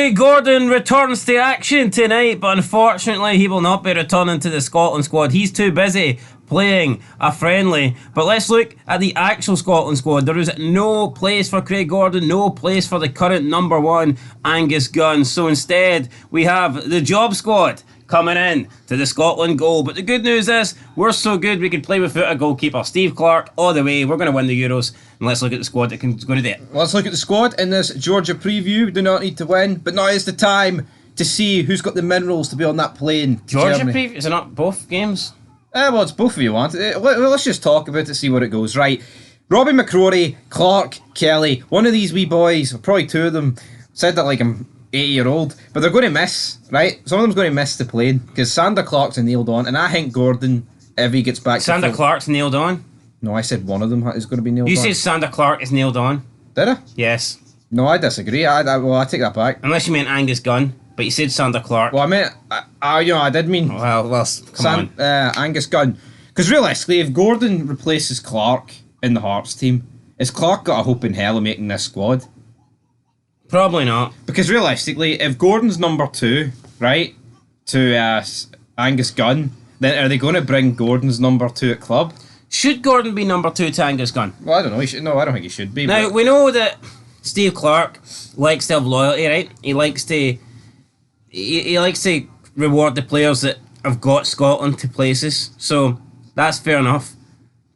Craig Gordon returns to action tonight, but unfortunately he will not be returning to the Scotland squad. He's too busy playing a friendly. But let's look at the actual Scotland squad. There is no place for Craig Gordon, no place for the current number one, Angus Gunn. So instead, we have the job squad coming in to the Scotland goal. But the good news is, we're so good we can play without a goalkeeper. Steve Clarke, all the way. We're going to win the Euros. And let's look at the squad that can go to that. Let's look at the squad in this Georgia preview. We do not need to win, but now is the time to see who's got the minerals to be on that plane. Georgia preview? Is it not both games? Well, it's both of you want. Let's just talk about it, see where it goes. Right. Robbie McCrory, Clarke, Kelly. One of these wee boys, or probably two of them, said that like I'm 80-year-old, but they're going to miss, right? Some of them's going to miss the plane because Sander Clarke's nailed on, and I think Gordon, if he gets back Sander Clarke's nailed on? No, I said one of them is going to be nailed on. You said Sander Clarke is nailed on? Did I? Yes. No, I disagree. I take that back. Unless you meant Angus Gunn, but you said Sander Clarke. Well, I meant, I did mean come on. Angus Gunn. Because realistically, if Gordon replaces Clarke in the Hearts team, has Clarke got a hope in hell of making this squad? Probably not. Because realistically, if Gordon's number two, right, to Angus Gunn, then are they going to bring Gordon's number two at club? Should Gordon be number two to Angus Gunn? Well, I don't know. No, I don't think he should be. Now, we know that Steve Clarke likes to have loyalty, right? He likes to reward the players that have got Scotland to places. So that's fair enough.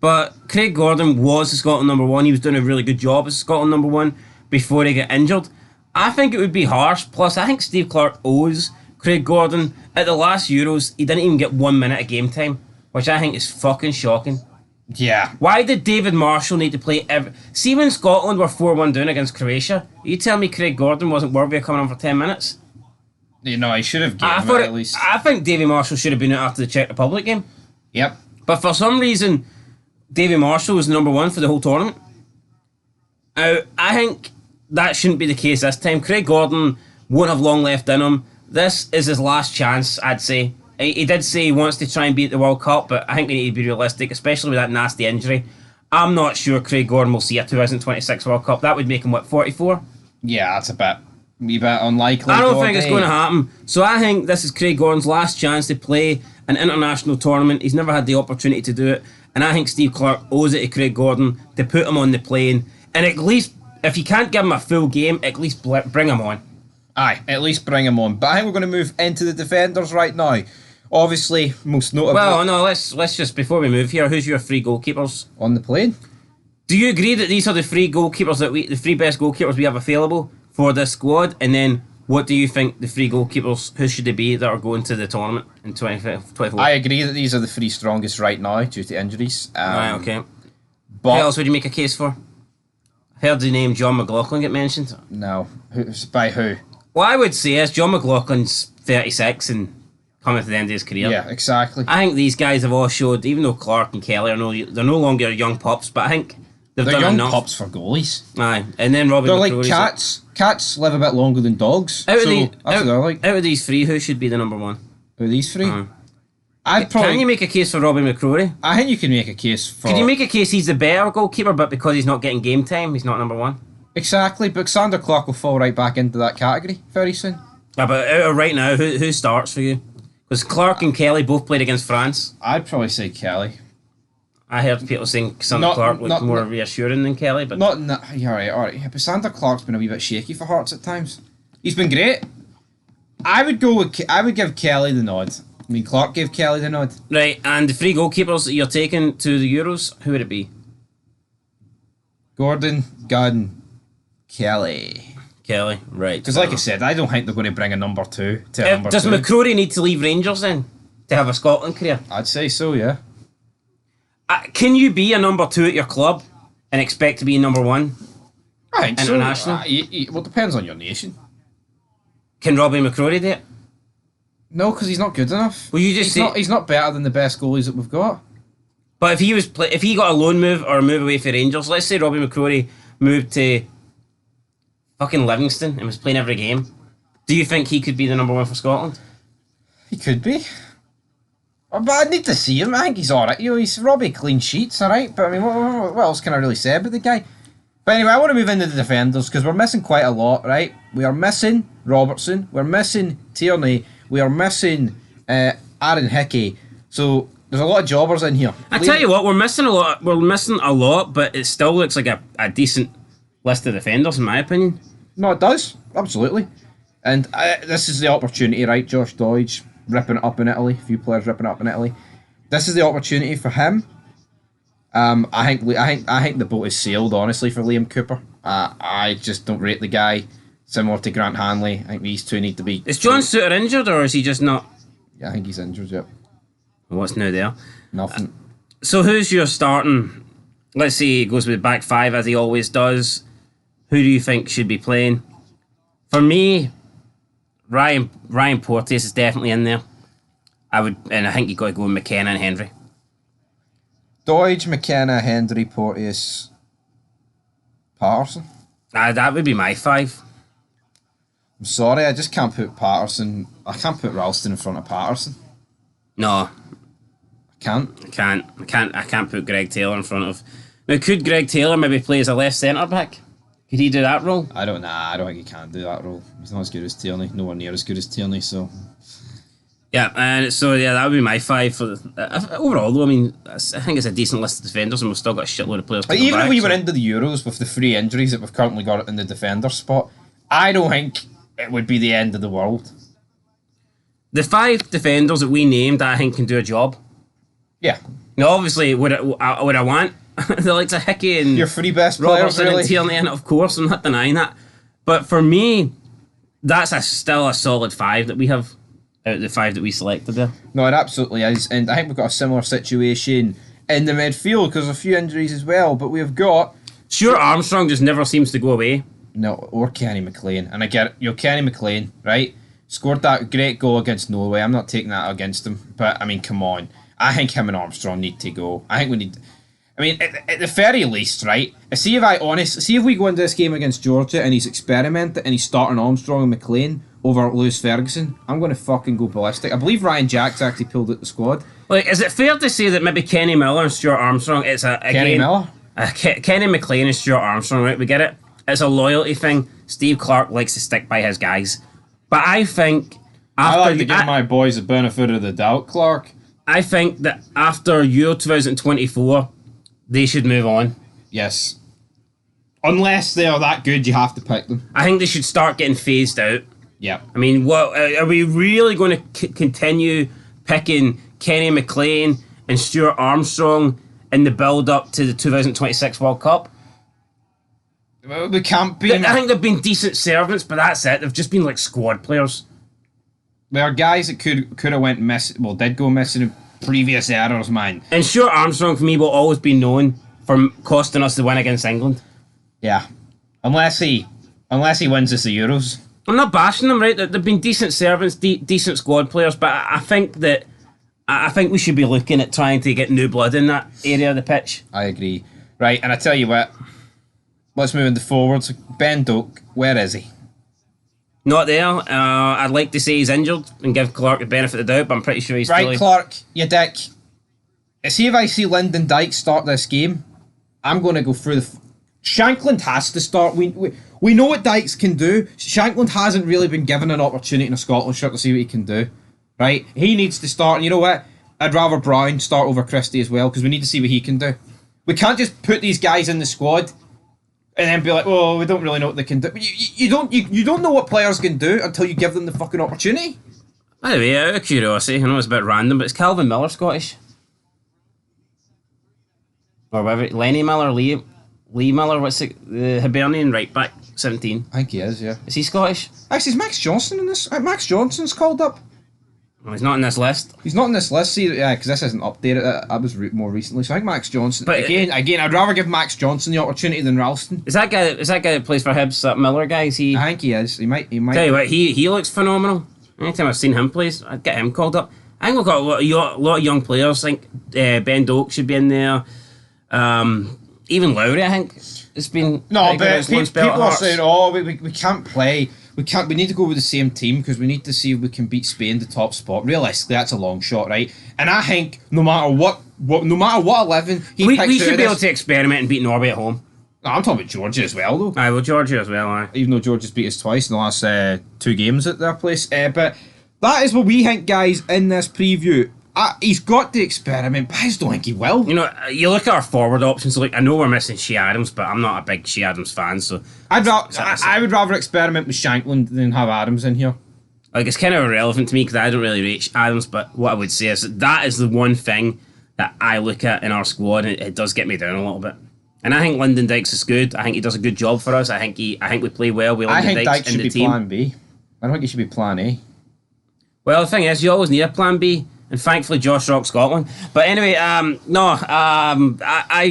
But Craig Gordon was the Scotland number one. He was doing a really good job as Scotland number one before he got injured. I think it would be harsh. Plus, I think Steve Clarke owes Craig Gordon. At the last Euros, he didn't even get 1 minute of game time, which I think is fucking shocking. Yeah. Why did David Marshall need to play See, when Scotland were 4-1 down against Croatia, you tell me Craig Gordon wasn't worthy of coming on for 10 minutes? You know, he should have given it at least. I think Davy Marshall should have been out after the Czech Republic game. Yep. But for some reason, Davy Marshall was number one for the whole tournament. Now, I think that shouldn't be the case this time. Craig Gordon won't have long left in him. This is his last chance, I'd say. He did say he wants to try and beat the World Cup, but I think we need to be realistic, especially with that nasty injury. I'm not sure Craig Gordon will see a 2026 World Cup. That would make him, what, 44? Yeah, that's a wee bit unlikely. I don't think it's going to happen. So I think this is Craig Gordon's last chance to play an international tournament. He's never had the opportunity to do it. And I think Steve Clarke owes it to Craig Gordon to put him on the plane. And at least, if you can't give him a full game, at least bring him on. Aye, at least bring him on. But I think we're going to move into the defenders right now. Obviously, most notably... Well, no, let's just, before we move here, who's your three goalkeepers? On the plane? Do you agree that these are the three goalkeepers the three best goalkeepers we have available for this squad? And then, what do you think the three goalkeepers, who should they be that are going to the tournament in 2024? I agree that these are the three strongest right now due to injuries. Right, okay. But who else would you make a case for? I heard the name John McLaughlin get mentioned. No. By who? Well, I would say is John McLaughlin's 36 and coming to the end of his career. Yeah, exactly. I think these guys have all showed, even though Clarke and Kelly they're no longer young pups, but I think they're done young enough. Pups for goalies. Aye, and then Robbie they're McCrory's like cats. Cats live a bit longer than dogs. Out of these three, who should be the number one? Out of these three? Can you make a case for Robbie McCrory? I think you can make a case for... Can you make a case he's the better goalkeeper, but because he's not getting game time, he's not number one? Exactly, but Sander Clarke will fall right back into that category very soon. Yeah, but out of right now, who starts for you? Because Clarke and Kelly both played against France. I'd probably say Kelly. I heard people saying Sander Clarke looked more reassuring than Kelly, but... Not in that... Yeah, alright. Yeah, but Sander Clarke's been a wee bit shaky for Hearts at times. He's been great. I would give Kelly the nod. I mean, Clarke gave Kelly the nod. Right, and the three goalkeepers that you're taking to the Euros, who would it be? Gordon, Gunn, Kelly, right. Because like I said, I don't think they're going to bring a number two to a number does two. Does McCrory need to leave Rangers then to have a Scotland career? I'd say so, yeah. Can you be a number two at your club and expect to be number one? I think international? So. Well, it depends on your nation. Can Robbie McCrory do it? No, because he's not good enough. Well, he's not better than the best goalies that we've got. But if he got a loan move or a move away for Rangers, let's say Robbie McCrory moved to fucking Livingston and was playing every game, do you think he could be the number one for Scotland? He could be. But I need to see him. I think he's alright. He's Robbie clean sheets, alright. But I mean, what else can I really say about the guy? But anyway, I want to move into the defenders because we're missing quite a lot, right? We are missing Robertson. We're missing Tierney. We are missing Aaron Hickey. So there's a lot of jobbers in here. I tell you what, we're missing a lot. We're missing a lot, but it still looks like a decent list of defenders, in my opinion. No, it does. Absolutely. And this is the opportunity, right? Josh DOIG ripping it up in Italy. A few players ripping it up in Italy. This is the opportunity for him. I think the boat is sailed, honestly, for Liam Cooper. I just don't rate the guy. Similar to Grant Hanley, I think these two need to be... Is John Suter injured, or is he just not... Yeah, I think he's injured, yep. What's new there? Nothing. So who's your starting... Let's say he goes with back five, as he always does. Who do you think should be playing? For me, Ryan Porteous is definitely in there. And I think you've got to go with McKenna and Hendry. DOIG, McKenna, Hendry, Porteous, Patterson. That would be my five. I'm sorry, I just can't put Patterson... I can't put Ralston in front of Patterson. No. I can't. I can't put Greg Taylor in front of... Now, could Greg Taylor maybe play as a left centre-back? Could he do that role? I don't think he can do that role. He's not as good as Tierney. Nowhere near as good as Tierney, so... Yeah, and so that would be my five for overall. Though, I mean, I think it's a decent list of defenders, and we've still got a shitload of players. But even if we went into the Euros with the 3 injuries that we've currently got in the defender spot, I don't think it would be the end of the world. The 5 defenders that we named, I think, can do a job. Yeah. Now, obviously, would I want the likes of Hickey and your 3 best players, Robertson really? and Tierney, and of course, I'm not denying that. But for me, that's still a solid 5 that we have. Out of the 5 that we selected there. No, it absolutely is. And I think we've got a similar situation in the midfield because of a few injuries as well. But we've got... Stuart Armstrong just never seems to go away. No, or Kenny McLean. And I get it. You're Kenny McLean, right? Scored that great goal against Norway. I'm not taking that against him. But, I mean, come on. I think him and Armstrong need to go. I think we need... I mean, at the very least, right? See if we go into this game against Georgia and he's experimenting and he's starting Armstrong and McLean over Lewis Ferguson, I'm going to fucking go ballistic. I believe Ryan Jack's actually pulled out the squad. Like, is it fair to say that maybe Kenny Miller and Stuart Armstrong, Kenny Miller? Kenny McLean and Stuart Armstrong, right? We get it. It's a loyalty thing. Steve Clark likes to stick by his guys. But I think... I like to give my boys the benefit of the doubt, Clark. I think that after Euro 2024, they should move on. Yes. Unless they are that good, you have to pick them. I think they should start getting phased out. Yeah. I mean, what are we really going to continue picking Kenny McLean and Stuart Armstrong in the build-up to the 2026 World Cup? We can't be... I think they've been decent servants, but that's it. They've just been like squad players. There are guys that could have went missing, well, did go missing in previous eras, man. And Stuart Armstrong, for me, will always be known for costing us the win against England. Yeah. Unless he wins us the Euros. I'm not bashing them, right? They've been decent servants, decent squad players, but I think we should be looking at trying to get new blood in that area of the pitch. I agree. Right, and I tell you what, let's move into forwards. Ben Doak, where is he? Not there. I'd like to say he's injured and give Clark the benefit of the doubt, but I'm pretty sure he's right, Clark, you dick. See if I see Lyndon Dykes start this game, I'm going to go through the... Shankland has to start. We know what Dykes can do. Shankland hasn't really been given an opportunity in a Scotland shirt to see what he can do. Right? He needs to start. And you know what? I'd rather Brown start over Christie as well because we need to see what he can do. We can't just put these guys in the squad and then be like, oh, we don't really know what they can do. You don't know what players can do until you give them the fucking opportunity. By the way, out of curiosity, I know it's a bit random, but is Calvin Miller Scottish? Or whatever, Lenny Miller, Lee Miller, what's it? The Hibernian right back, 17. I think he is, yeah. Is he Scottish? Actually, is Max Johnson in this? Max Johnson's called up. Well, he's not in this list. He's not in this list, see, yeah, because this isn't updated. That was more recently. So I think Max Johnson. But again, I'd rather give Max Johnson the opportunity than Ralston. Is that guy that plays for Hibs, that Miller guy? Is he? I think he is. He might. Tell you what, he looks phenomenal. Anytime I've seen him play, I'd get him called up. I think we've got a lot of young players. I think Ben Doak should be in there. Even Lowry, I think, has been... No, but people are saying, oh, we can't play. We need to go with the same team because we need to see if we can beat Spain the top spot. Realistically, that's a long shot, right? And I think no matter what 11 we should be able to experiment and beat Norway at home. No, I'm talking about Georgia as well, though. Aye, well, Georgia as well, aye. Even though Georgia's beat us twice in the last 2 games at their place. But that is what we think, guys, in this preview. He's got to experiment, but I just don't think he will. You know, you look at our forward options. Like, I know we're missing Shea Adams, but I'm not a big Shea Adams fan, so... I would rather experiment with Shankland than have Adams in here. Like, it's kind of irrelevant to me because I don't really rate Adams, but what I would say is that is the one thing that I look at in our squad, and it does get me down a little bit. And I think Lyndon Dykes is good. I think he does a good job for us. I think we play well with Lyndon Dykes Dykes in should the be team. plan B. I don't think he should be plan A. Well, the thing is, you always need a plan B, and thankfully Josh Rock Scotland. But anyway, I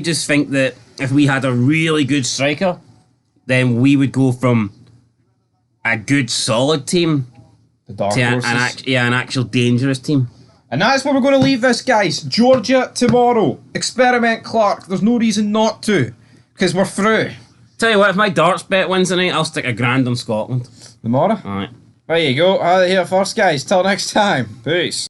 just think that if we had a really good striker, then we would go from a good solid team The dark to horses. an actual dangerous team. And that's where we're going to leave this, guys. Georgia tomorrow. Experiment Clark. There's no reason not to, because we're through. Tell you what, if my darts bet wins tonight, I'll stick $1,000 on Scotland. Tomorrow? Alright. There you go. Out of here first, guys. Till next time. Peace.